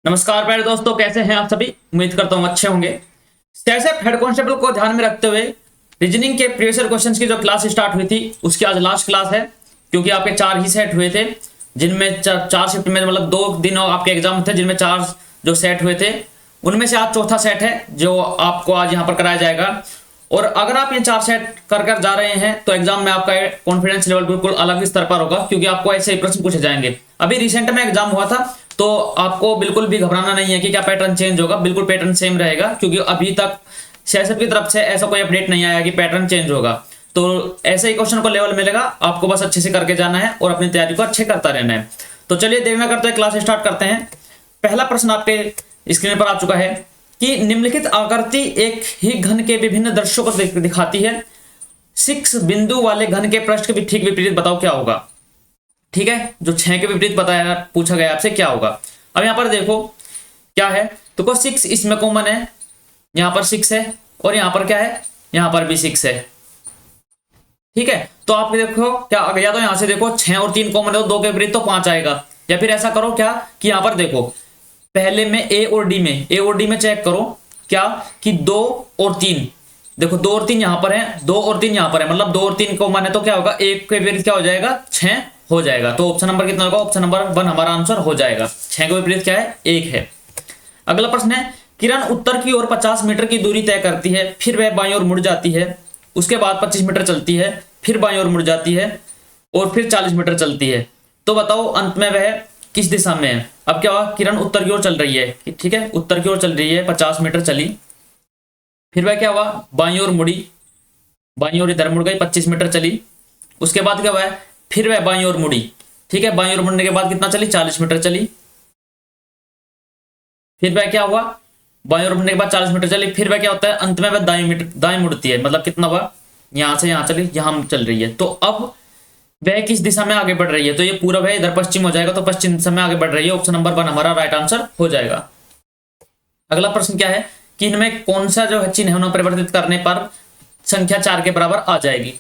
नमस्कार प्यारे दोस्तों, कैसे हैं आप सभी। उम्मीद करता हूं अच्छे होंगे। सीआईएसएफ हेड कांस्टेबल को ध्यान में रखते हुए रीजनिंग के प्रीवियस ईयर क्वेश्चंस की जो क्लास स्टार्ट हुई थी उसकी आज लास्ट क्लास है, क्योंकि आपके 4 ही सेट हुए थे, जिनमें चार शिफ्ट में मतलब 2 दिन आपके एग्जाम थे, जिनमें 4 जो सेट हुए थे उनमें से आज चौथा सेट है जो आपको आज यहाँ पर कराया जाएगा। और अगर आप ये 4 सेट कर जा रहे हैं तो एग्जाम में आपका कॉन्फिडेंस लेवल बिल्कुल अलग स्तर पर होगा, क्योंकि आपको ऐसे ही प्रश्न पूछे जाएंगे। अभी रिसेंट में एग्जाम हुआ था तो आपको बिल्कुल भी घबराना नहीं है कि क्या पैटर्न चेंज होगा, बिल्कुल पैटर्न सेम रहेगा, क्योंकि अभी तक सीआईएसएफ की तरफ से ऐसा कोई अपडेट नहीं आया कि पैटर्न चेंज होगा। तो ऐसे ही क्वेश्चन को लेवल मिलेगा, आपको बस अच्छे से करके जाना है और अपनी तैयारी को अच्छे करता रहना है। तो चलिए देर ना करते हुए क्लास स्टार्ट करते हैं। पहला प्रश्न आपके स्क्रीन पर आ चुका है कि निम्नलिखित आकृति एक ही घन के विभिन्न दृश्यों को दिखाती है। 6 बिंदु वाले घन के पृष्ठ के ठीक विपरीत बताओ क्या होगा। ठीक है, जो 6 के विपरीत बताया पूछा गया आपसे क्या होगा। अब यहां पर देखो क्या है, तो 6 इसमें कॉमन है, यहां पर 6 है और यहां पर क्या है, यहां पर भी 6 है। ठीक है, तो आप देखो क्या आ गया, तो यहां से देखो 6 और 3 कॉमन है तो 2 के विपरीत तो 5 आएगा। या फिर ऐसा करो क्या कि यहां पर देखो पहले में ए और डी में चेक करो क्या कि 2 और 3, देखो 2 और 3 यहां पर है, 2 और 3 यहां पर है, मतलब 2 और 3 कॉमन है तो क्या होगा, 1 के विपरीत क्या हो जाएगा, 6 हो जाएगा। तो ऑप्शन नंबर कितना होगा, ऑप्शन नंबर 1 हमारा आंसर हो जाएगा। 6 के विपरीत क्या है, 1 है। अगला प्रश्न है, किरण उत्तर की ओर 50 मीटर की दूरी तय करती है, फिर वह बाईं ओर मुड़ जाती है, उसके बाद 25 मीटर चलती है, फिर बाईं ओर मुड़ जाती है और फिर 40 मीटर चलती है। तो बताओ अंत में वह किस दिशा में है। अब क्या हुआ, किरण उत्तर की ओर चल रही है, ठीक है, उत्तर की ओर चल रही है, 50 मीटर चली, फिर वह क्या हुआ, बाईं ओर मुड़ी, बाईं ओर इधर मुड़ गई, 25 मीटर चली, उसके बाद क्या हुआ है, फिर वह बाईं ओर मुड़ी, ठीक है, बाईं ओर मुड़ने के बाद कितना चली, 40 मीटर चली, फिर वह क्या हुआ, बाईं ओर मुड़ने के बाद 40 मीटर चली, फिर वह क्या होता है, अंत में वह दाएं मुड़ती है, मतलब कितना हुआ, यहां से यहां चली, यहां चल रही है। तो अब वह किस दिशा में आगे बढ़ रही है, तो ये पूरब है, इधर पश्चिम हो जाएगा, तो पश्चिम दिशा में आगे बढ़ रही है। ऑप्शन नंबर 1 हमारा राइट आंसर हो जाएगा। अगला प्रश्न क्या है कि इनमें कौन सा जो है चिन्ह है परिवर्तित करने पर संख्या 4 के बराबर आ जाएगी।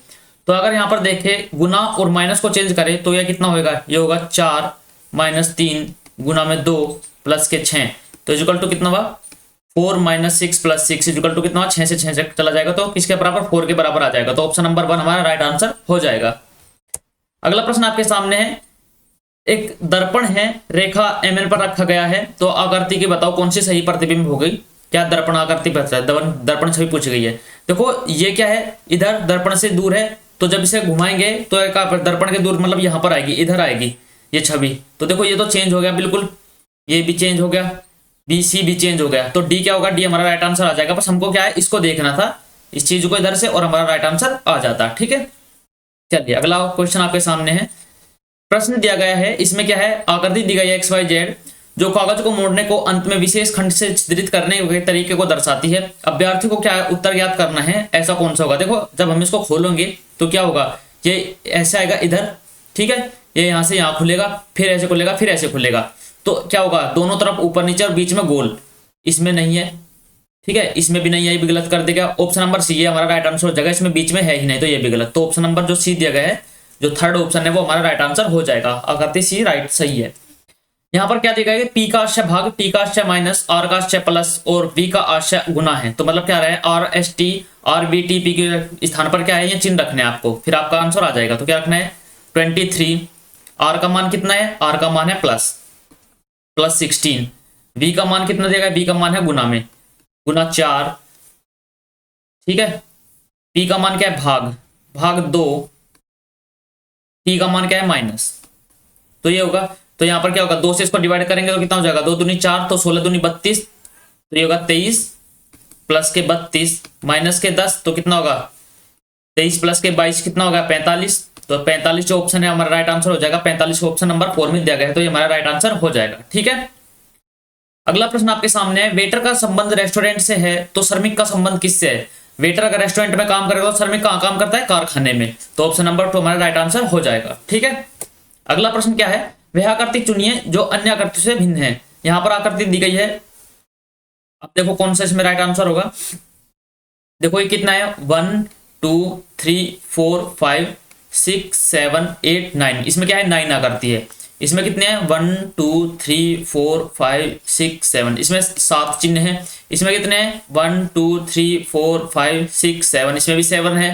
तो अगर यहां पर देखें गुना और माइनस को चेंज करें तो यह कितना होगा, ये होगा 4 - 3 गुना में 2 प्लस के 6, तो इक्वल टू कितना हुआ, 4 - 6 + 6 इक्वल टू कितना हुआ, 6 से 6 चला जाएगा, तो किसके बराबर, 4 के बराबर आ जाएगा। तो ऑप्शन नंबर 1 हमारा राइट आंसर हो जाएगा। अगला प्रश्न आपके सामने है, एक दर्पण है, रेखा MN पर रखा गया है, तो आकृति की बताओ कौन सी सही प्रतिबिंब हो गई। क्या दर्पण आकृति दर्पण छवि पूछी गई है। देखो ये क्या है, इधर दर्पण से दूर है, तो जब इसे घुमाएंगे तो एक दर्पण के दूर मतलब यहां पर आएगी, इधर आएगी ये छवि। तो देखो ये तो चेंज हो गया बिल्कुल, ये भी चेंज हो गया, BC भी चेंज हो गया, तो D क्या होगा, D हमारा राइट आंसर आ जाएगा। बस हमको क्या है, इसको देखना था, इस चीज को इधर से, और हमारा राइट आंसर आ जाता। ठीक है, चलिए अगला क्वेश्चन आपके सामने है। प्रश्न दिया गया है, इसमें क्या है, आकृति दी गई है XYZ जो कागज को मोड़ने को अंत में विशेष खंड से चित्रित करने के तरीके को दर्शाती है। अभ्यर्थी को क्या उत्तर ज्ञात करना है, ऐसा कौन सा होगा। देखो जब हम इसको खोलेंगे तो क्या होगा, ये ऐसे आएगा इधर, ठीक है, ये यहां से यहां खुलेगा, फिर ऐसे खुलेगा, फिर ऐसे खुलेगा, तो क्या होगा, दोनों तरफ ऊपर नीचे और बीच में गोल। इसमें नहीं है, ठीक है, इसमें भी नहीं है, ये भी गलत कर देगा। ऑप्शन नंबर C हमारा राइट आंसर हो जाएगा, इसमें बीच में है ही नहीं, तो ये भी गलत। तो ऑप्शन नंबर जो C दिया गया है, जो थर्ड ऑप्शन है वो हमारा राइट आंसर हो जाएगा। आकृति C राइट सही है। यहाँ पर क्या दिया गया, P का आशय भाग, T का आशय माइनस, R का आशय प्लस और V का आशय गुना है। तो मतलब क्या रहा है, RST RBT P के स्थान पर क्या है, ये चिन्ह रखने हैं आपको, फिर आपका आंसर आ जाएगा। तो क्या रखना है, 23, R का मान कितना है, R का मान है प्लस 16, V का मान कितना देगा, V का मान है गुना में, गुना 4, ठीक है, P का मान क्या है, भाग 2, T का मान क्या है, माइनस। तो ये होगा, तो यहां पर क्या होगा, 2 से इसको डिवाइड करेंगे तो कितना हो जाएगा, 2 दूनी 4, तो 16 दूनी 32, तो ये होगा 23 प्लस के 32 माइनस के 10, तो कितना होगा, 23 प्लस के 22 कितना होगा, 45। तो 45 जो ऑप्शन है हमारा राइट आंसर हो जाएगा। 45 ऑप्शन नंबर 4 में दिया गया है, तो ये हमारा राइट आंसर हो जाएगा। ठीक है, अगला प्रश्न आपके सामने है, वेटर का संबंध रेस्टोरेंट से है तो श्रमिक का संबंध किससे है। वेटर अगर रेस्टोरेंट में काम करेगा तो श्रमिक कहां काम करता है, कारखाने में, तो ऑप्शन नंबर 2 हमारा राइट आंसर हो जाएगा। ठीक है, अगला प्रश्न क्या है, वह आकृति चुनिए जो अन्य आकृति से भिन्न है। यहां पर आकृति दी गई है, अब देखो कौन सा इसमें राइट आंसर होगा। देखो ये कितना है, 1 2 3 4 5 6 7 8 9, इसमें क्या है, 9 आकृति है। इसमें कितने हैं 1 2 3 4 5 6 7, इसमें 7 चिन्ह है। इसमें कितने हैं 1 2 3 4 5 6 7, इसमें भी 7 है।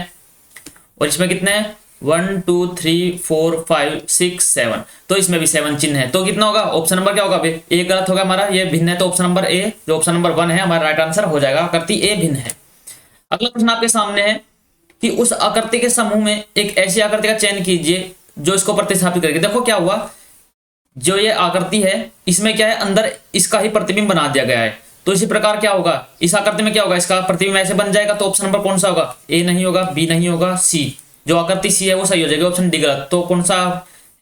और इसमें कितने हैं 1 2 3 4 5 6 7, तो इसमें भी 7 चिन्ह है। तो कितना होगा ऑप्शन नंबर क्या होगा भाई, ए गलत होगा हमारा, ये भिन्न है, तो ऑप्शन नंबर ए जो ऑप्शन नंबर 1 है हमारा राइट आंसर हो जाएगा, आकृति ए भिन्न है। अगला प्रश्न आपके सामने है कि उस आकृति के समूह में एक ऐसी आकृति का चयन कीजिए जो इसको प्रतिस्थापित करेगी। देखो क्या हुआ, जो ये आकृति है इसमें क्या है अंदर इसका ही प्रतिबिंब बना दिया गया है, तो इसी प्रकार क्या होगा इस आकृति में क्या होगा, इसका प्रतिबिंब ऐसे बन जाएगा। तो ऑप्शन नंबर कौन सा होगा, ए नहीं होगा, बी नहीं होगा, सी, जो आकृति सी है वो सही हो जाएगी, ऑप्शन डी गलत। तो कौन सा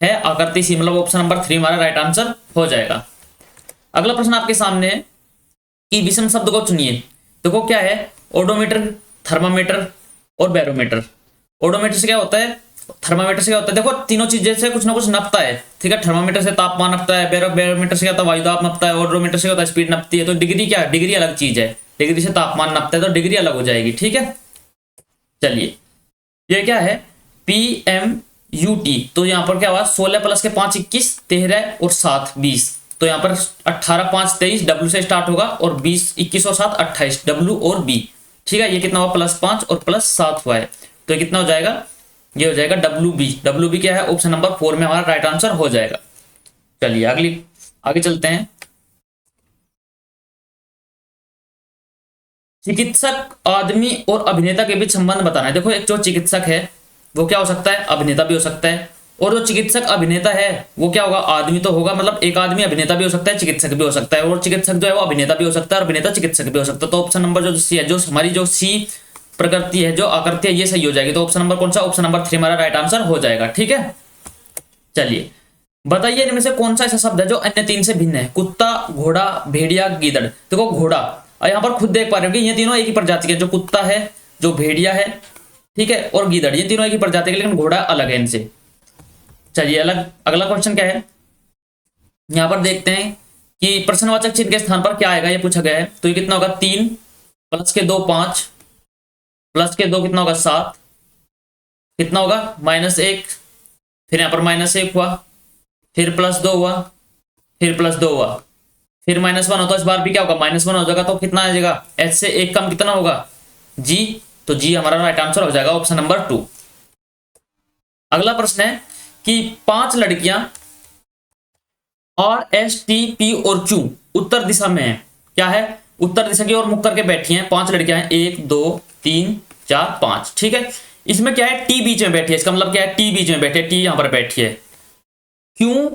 है आकृति सी, मतलब ऑप्शन नंबर 3 हमारा राइट आंसर हो जाएगा। अगला प्रश्न आपके सामने है कि विषम शब्द को चुनिए। देखो क्या है, ओडोमीटर, थर्मामीटर और बैरोमीटर। ओडोमीटर से क्या होता है, थर्मामीटर से क्या होता है, देखो तीनों चीजें से कुछ ना कुछ नपता है, ठीक है। थर्मामीटर से तापमान नपता है, बैरोमीटर से क्या होता है वायुदाब नपता है, ओडोमीटर से क्या होता है स्पीड नपती है। तो डिग्री क्या है, डिग्री अलग चीज है, डिग्री से तापमान नपता है तो डिग्री अलग हो जाएगी, ठीक है। चलिए ये क्या है PMUT, तो यहाँ पर क्या हुआ 16 प्लस के 5 21, 13 और 7 20, तो यहाँ पर 18 5 23 W से स्टार्ट होगा और 20 21 और 7 28 W और B, ठीक है। ये कितना हुआ +5 और +7 हुआ है, तो ये कितना हो जाएगा, ये हो जाएगा WB। WB क्या है ऑप्शन नंबर 4 में हमारा राइट आंसर हो जाएगा। चलिए आगे चलते हैं। चिकित्सक आदमी और अभिनेता के बीच संबंध बताना है। देखो एक जो चिकित्सक है वो क्या हो सकता है, अभिनेता भी हो सकता है, और जो चिकित्सक अभिनेता है वो क्या होगा, आदमी तो होगा, मतलब एक आदमी अभिनेता भी हो सकता है, चिकित्सक भी हो सकता है, और चिकित्सक जो है वो अभिनेता भी हो सकता है और अभिनेता चिकित्सक भी हो सकता है। तो ऑप्शन नंबर जो सी है, जो हमारी जो सी प्रकृति है, जो आकृति है, ये सही हो जाएगी। तो ऑप्शन नंबर कौन सा, ऑप्शन नंबर 3 हमारा राइट आंसर हो जाएगा, ठीक है। चलिए बताइए इनमें से कौन सा ऐसा शब्द है जो अन्य 3 से भिन्न है। कुत्ता, घोड़ा, भेड़िया, गीदड़। देखो घोड़ा, और यहाँ पर खुद देख पा रहे हो कि ये तीनों एक ही प्रजाति के, जो कुत्ता है, जो भेड़िया है, ठीक है, और गीदड़, ये तीनों एक ही प्रजाति के, लेकिन घोड़ा अलग है इनसे। चलिए अगला क्वेश्चन क्या है, यहाँ पर देखते हैं कि प्रश्नवाचक चिन्ह के स्थान पर क्या आएगा, ये पूछा गया है। तो ये कितना होगा 3 प्लस के 2 5 प्लस के 2 कितना होगा 7, कितना होगा -1, फिर यहाँ पर -1 हुआ, फिर +2 हुआ, फिर +2 हुआ, फिर -1 होता है, इस बार भी क्या होगा -1 हो जाएगा। तो कितना आ जाएगा, h से 1 कम कितना होगा g, तो g हमारा राइट आंसर हो जाएगा ऑप्शन नंबर 2। अगला प्रश्न है कि 5 लड़कियां R S T P और Q उत्तर दिशा में है। क्या है, उत्तर दिशा की ओर मुख करके बैठी हैं, 5 लड़कियां हैं, 1 2 3 4 5, ठीक है। इसमें क्या है, T बीच में बैठी है, इसका मतलब क्या है, T बीच में बैठी है, T यहां पर बैठी है। Q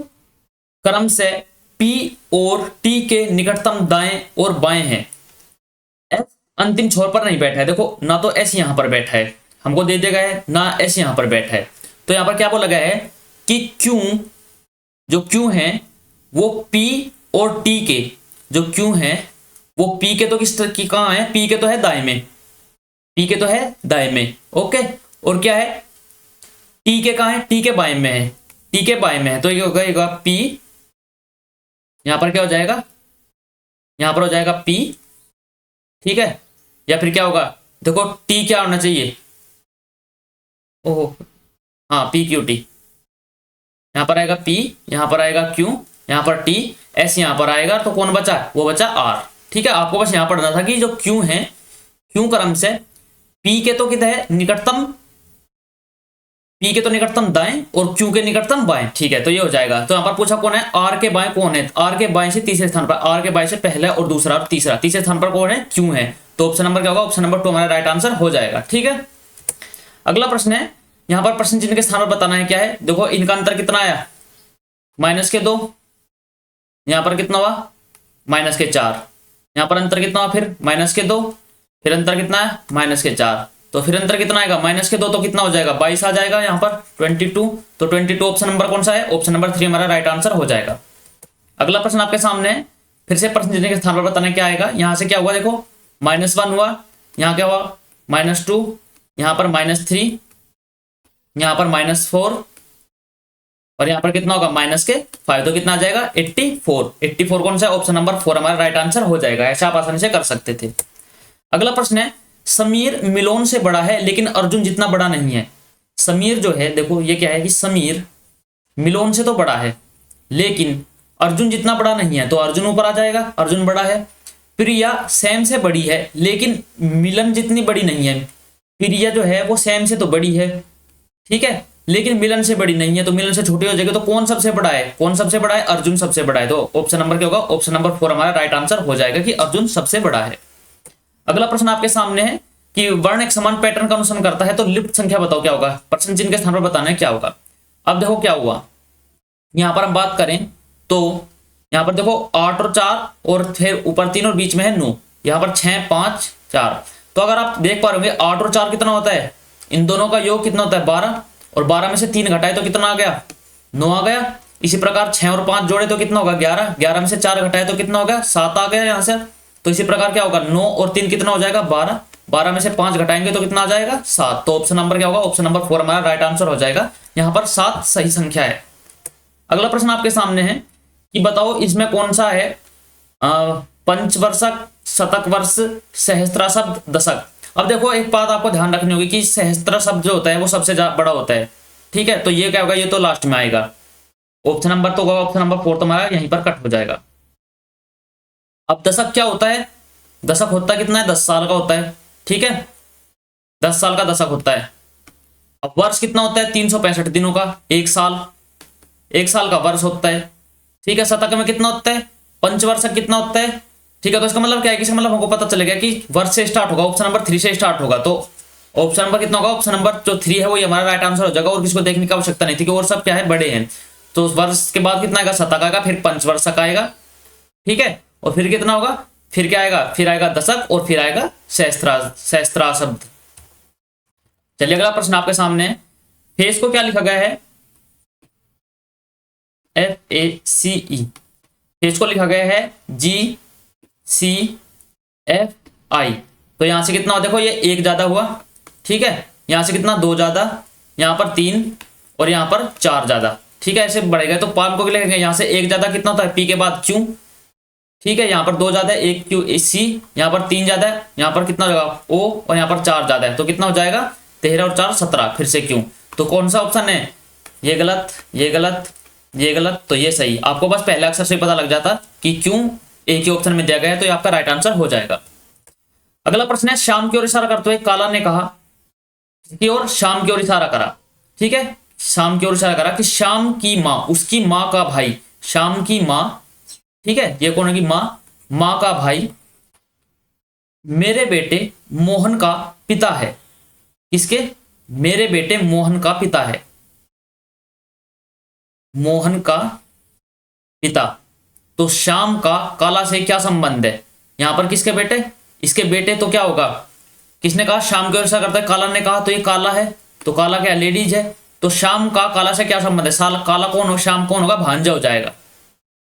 क्रम से P और T के निकटतम दाएं और बाएं हैं। S अंतिम छोर पर नहीं बैठा है, देखो ना तो S यहां पर बैठा है, हमको दे दिया गया है, ना S यहां पर बैठा है। तो यहां पर क्या बोला गया है कि Q, जो Q है वो P और T के, जो Q है वो P के तो किस तरह की कहां है, P के तो है दाएं में, P के तो है दाएं में, ओके। और क्या है, T के कहां है, T के बाएं में है, T के बाएं में है। तो ये हो जाएगा P, यहां पर क्या हो जाएगा, यहां पर हो जाएगा P, ठीक है। या फिर क्या होगा, देखो T क्या होना चाहिए, ओहो हाँ PQT, यहां पर आएगा P, यहां पर आएगा Q, यहां पर T, S यहां पर आएगा, तो कौन बचा, वो बचा R, ठीक है। आपको बस यहां पढ़ना था कि जो Q है, Q क्रम से P के तो कितना है निकटतम, P के तो निकटतम दाएं और Q के निकटतम बाएं, ठीक है। तो ये हो जाएगा। तो यहां पर पूछा कौन है, R के बाएं कौन है, R के बाएं से तीसरे स्थान पर, R के बाएं से पहला और दूसरा और तीसरा, तीसरे स्थान पर कौन है, Q है। तो ऑप्शन नंबर क्या होगा, ऑप्शन नंबर 2 हमारा राइट आंसर हो जाएगा, ठीक है। अगला प्रश्न है, यहां पर प्रश्न चिन्ह के स्थान पर बताना है क्या है। देखो इनका अंतर कितना आया, -2, यहां पर कितना हुआ -4, यहां पर अंतर कितना हुआ, फिर -2, फिर अंतर कितना है -4, तो फिर अंतर कितना आएगा -2, तो कितना हो जाएगा 22 आ जाएगा, यहाँ पर 22, तो 22 ऑप्शन नंबर कौन सा है, ऑप्शन नंबर 3 हमारा राइट आंसर हो जाएगा। अगला प्रश्न आपके सामने है, फिर से प्रश्न चिन्ह के स्थान पर बताना क्या आएगा। यहां से क्या हुआ, देखो -1 हुआ, यहाँ क्या हुआ -2, यहाँ पर -3, यहाँ पर -4, और यहाँ पर कितना होगा -5, तो कितना आ जाएगा 84, 84 कौन सा है, ऑप्शन नंबर 4 हमारा राइट आंसर हो जाएगा। ऐसा आप आसानी से कर सकते थे। अगला प्रश्न है, समीर मिलोन से बड़ा है लेकिन अर्जुन जितना बड़ा नहीं है। समीर जो है, देखो ये क्या है कि समीर मिलोन से तो बड़ा है, लेकिन अर्जुन जितना बड़ा नहीं है, तो अर्जुन ऊपर आ जाएगा, अर्जुन बड़ा है। प्रिया सैम से बड़ी है लेकिन मिलन जितनी बड़ी नहीं है। प्रिया जो है वो सैम से तो बड़ी है, ठीक है, लेकिन मिलन से बड़ी नहीं है, तो मिलन से छोटी हो जाएगी। तो कौन सबसे बड़ा है, कौन सबसे बड़ा है, अर्जुन सबसे बड़ा है। तो ऑप्शन नंबर क्या होगा, ऑप्शन नंबर 4 हमारा राइट आंसर हो जाएगा कि अर्जुन सबसे बड़ा है। अगला प्रश्न आपके सामने है कि वर्ण एक समान पैटर्न का अनुसरण करता है तो लिप्त संख्या बताओ क्या होगा। प्रश्न चिन्ह के स्थान पर बताना है क्या होगा। अब देखो क्या हुआ, यहां पर हम बात करें तो यहां पर देखो 8 और 4 और फिर ऊपर 3 और बीच में है 9, यहां पर 6 5 4। तो अगर आप देख पा रहे होंगे 8 और 4 कितना होता है, इन दोनों का योग कितना होता है 12, और 12 में से 3 घटाए तो कितना आ गया 9 आ गया। इसी प्रकार 6 और 5 जोड़े तो कितना होगा 11, 11 में से 4 घटाए तो कितना होगा 7 आ गया यहाँ से। तो इसी प्रकार क्या होगा 9 और 3 कितना हो जाएगा 12, 12 में से 5 घटाएंगे तो कितना आ जाएगा 7। तो ऑप्शन नंबर क्या होगा, ऑप्शन नंबर 4 हमारा राइट आंसर हो जाएगा। यहाँ पर 7 सही संख्या है। अगला प्रश्न आपके सामने है कि बताओ इसमें कौन सा है पंचवर्षक, शतक वर्ष, सहस्त्र शब्द, दशक। अब देखो एक बात आपको ध्यान रखनी होगी कि सहस्त्र शब्द जो होता है वो सबसे बड़ा होता है, ठीक है। तो ये क्या होगा, ये तो लास्ट में आएगा। ऑप्शन नंबर तो होगा ऑप्शन नंबर 4 तुम्हारा यहीं पर कट हो जाएगा। अब दशक क्या होता है, दशक होता कितना है 10 साल का होता है, ठीक है, 10 साल का दशक होता है। अब वर्ष कितना होता है 365 दिनों का, एक साल, एक साल का वर्ष होता है, ठीक है। शतक में कितना होता है, पंचवर्षक कितना होता है, ठीक है। तो इसका मतलब क्या है कि इसका मतलब हमको पता चलेगा कि वर्ष से स्टार्ट होगा, ऑप्शन नंबर 3 से स्टार्ट होगा। तो ऑप्शन नंबर कितना होगा, ऑप्शन नंबर जो 3 है वो हमारा राइट आंसर हो जाएगा। और किसको देखने की आवश्यकता नहीं थी कि और सब क्या है बड़े हैं। तो वर्ष के बाद कितना आएगा शतक आएगा, फिर पंचवर्षक आएगा, ठीक है, और फिर कितना होगा, फिर क्या आएगा, फिर आएगा दशक, और फिर आएगा सहस्त्रा शब्द। चलिए अगला प्रश्न आपके सामने है, फेस को क्या लिखा गया है, FACE, फेस को लिखा गया है GCFI। तो यहां से कितना देखो ये 1 ज्यादा हुआ, ठीक है, यहां से कितना 2 ज्यादा, यहां पर 3 और यहां पर 4 ज्यादा, ठीक है, ऐसे बढ़ेगा। तो पाम को लिखेंगे यहां से 1 ज्यादा कितना होता है P के बाद Q, ठीक है, यहां पर 2 ज्यादा है 1 Q C, यहां पर 3 ज्यादा है, यहां पर कितना होगा O, और यहां पर 4 ज्यादा है, तो कितना हो जाएगा 13 और 4 17, फिर से Q। तो कौन सा ऑप्शन है, ये गलत, ये गलत, ये गलत, तो ये सही। आपको बस पहले अक्षर से पता लग जाता कि क्यों एक ही ऑप्शन में दिया गया है, तो ये आपका राइट आंसर हो जाएगा। अगला प्रश्न है, शाम की ओर इशारा करते हुए काला ने कहा कि और शाम की ओर इशारा करा, ठीक है, शाम की ओर इशारा करा कि शाम की माँ, उसकी माँ का भाई, शाम की माँ, ठीक है, ये कौन है कि माँ, माँ का भाई मेरे बेटे मोहन का पिता है। किसके, मेरे बेटे मोहन का पिता है, मोहन का पिता। तो श्याम का काला से क्या संबंध है, यहां पर किसके बेटे, इसके बेटे, तो क्या होगा, किसने कहा शाम की ओर इशारा करता है, काला ने कहा, तो ये काला है, तो काला क्या लेडीज है। तो श्याम का काला से क्या संबंध है, काला कौन हो, श्याम कौन होगा, भांजा हो जाएगा,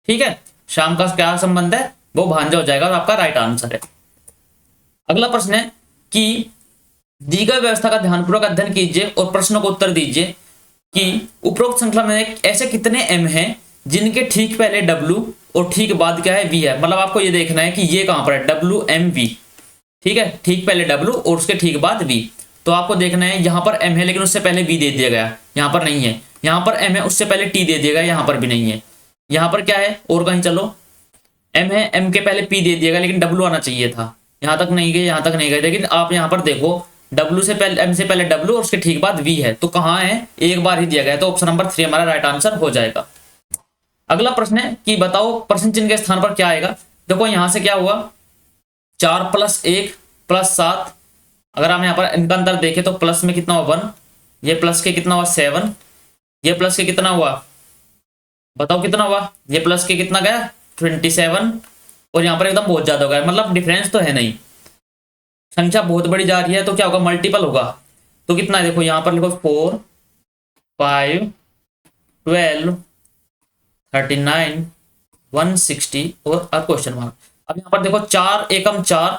ठीक है, श्याम का क्या संबंध है, वो भांजा हो जाएगा, और आपका राइट आंसर है। अगला प्रश्न है कि दी गई व्यवस्था का ध्यानपूर्वक अध्ययन कीजिए और प्रश्नों को उत्तर दीजिए कि उपरोक्त श्रृंखला में ऐसे कितने M हैं जिनके ठीक पहले W और ठीक बाद क्या है V है। मतलब आपको ये देखना है कि ये कहां पर है, WMV, ठीक है, ठीक पहले W और उसके ठीक बाद V। तो आपको देखना है यहां पर M है लेकिन उससे पहले V दे दिया गया, यहां पर नहीं है, यहां पर M है उससे पहले T दे दिया गया, यहां पर भी नहीं है, यहां पर क्या है और कहीं चलो M है, M के पहले P दे दिया गया लेकिन W आना चाहिए था, यहां तक नहीं गए, यहां तक नहीं गए, लेकिन आप यहां पर देखो W से पहले M से पहले W और उसके ठीक बाद V है, तो कहां है, एक बार ही दिया गया है। तो ऑप्शन नंबर 3 हमारा राइट आंसर हो जाएगा। अगला प्रश्न है कि बताओ प्रश्न चिन्ह के स्थान पर क्या आएगा। देखो यहां से क्या हुआ 4 + 1 + 7, अगर हम यहां पर इनका अंतर देखें तो प्लस में कितना हुआ 1, ये प्लस के कितना हुआ 7, ये प्लस के कितना हुआ बताओ कितना हुआ, ये प्लस के कितना गया 27, और यहां पर एकदम बहुत ज्यादा हो गया, मतलब डिफरेंस तो है नहीं, संख्या बहुत बड़ी जा रही है, तो क्या होगा मल्टीपल होगा। तो कितना है देखो यहां पर लिखो 4 5 12 39 160 और क्वेश्चन मार्क। अब यहां पर देखो 4 एकम 4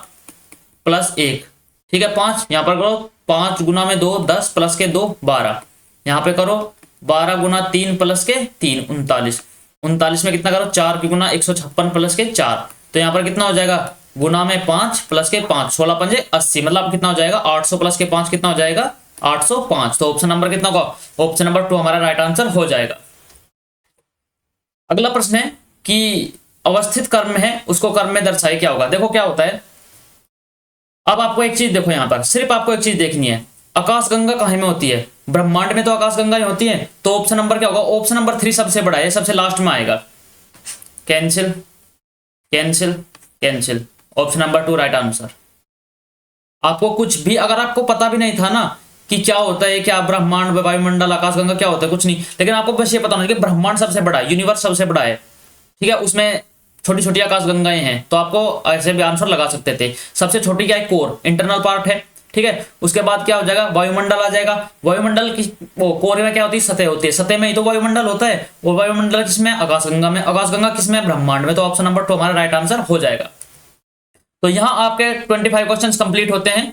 + 1, ठीक है 5, यहां पर करो 5 गुना में 2 10 प्लस के 2 12, यहां पे करो 12 गुना 3 प्लस के 3 39, 39 में कितना करो 4 की गुना 156 प्लस के 4, तो यहां पर कितना हो जाएगा गुना में 5 प्लस के 5 16 पंजे 80, मतलब कितना हो जाएगा 800 प्लस के 5 कितना हो जाएगा 805। तो ऑप्शन नंबर कितना होगा, ऑप्शन नंबर 2 हमारा राइट आंसर हो जाएगा। अगला प्रश्न है कि अवस्थित कर्म है उसको कर्म में दर्शाए क्या होगा। देखो क्या होता है, अब आपको एक चीज देखो, यहां पर सिर्फ आपको एक चीज देखनी है, आकाशगंगा कहाँ में होती है, ब्रह्मांड में तो आकाशगंगा ही होती है। तो ऑप्शन नंबर क्या होगा, ऑप्शन नंबर 3 सबसे बड़ा है, सबसे लास्ट में आएगा। Cancel cancel cancel, option number 2 right answer. आपको कुछ भी, अगर आपको पता भी नहीं था ना कि क्या होता है, क्या ब्रह्मांड, वायुमंडल, आकाशगंगा क्या होता है, कुछ नहीं, लेकिन आपको बस ये पता होना कि ब्रह्मांड सबसे बड़ा है, यूनिवर्स सबसे बड़ा है, ठीक है, उसमें छोटी छोटी आकाशगंगाएं हैं, तो आपको ऐसे भी आंसर लगा सकते थे। सबसे छोटी क्या है, कोर, इंटरनल पार्ट है, ठीक है। उसके बाद क्या हो जाएगा, वायुमंडल आ जाएगा। वायुमंडल की वो कोर में क्या होती है, सतह होती है, सतह में ही तो वायुमंडल होता है। वो वायुमंडल किसमें, आकाशगंगा में, आकाशगंगा किसमें, ब्रह्मांड में। तो ऑप्शन नंबर 2 हमारा राइट आंसर हो जाएगा। तो यहाँ आपके 25 क्वेश्चंस कंप्लीट होते हैं।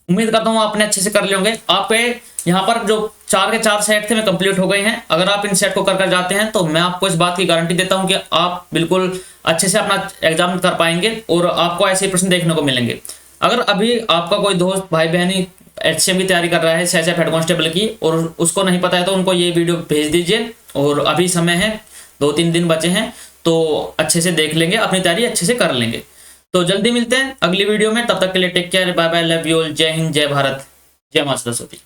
उम्मीद करता हूँ आपने अच्छे से कर लिए होंगे। आपके यहाँ पर जो 4 के 4 सेट थे, मैं कंप्लीट हो गए हैं। अगर आप इन सेट को कर जाते हैं तो मैं आपको इस बात की गारंटी देता हूँ कि आप बिल्कुल अच्छे से अपना एग्जाम कर पाएंगे और आपको ऐसे प्रश्न देखने को मिलेंगे। अगर अभी आपका कोई दोस्त, भाई बहनी HCM की तैयारी कर रहा है, SHF हेड कांस्टेबल की, और उसको नहीं पता है तो उनको ये वीडियो भेज दीजिए। और अभी समय है, 2-3 दिन बचे हैं, तो अच्छे से देख लेंगे, अपनी तैयारी अच्छे से कर लेंगे। तो जल्दी मिलते हैं अगली वीडियो में, तब तक के लिए take care, bye bye, love you all, जय हिंद, जय भारत, जय मां सरस्वती।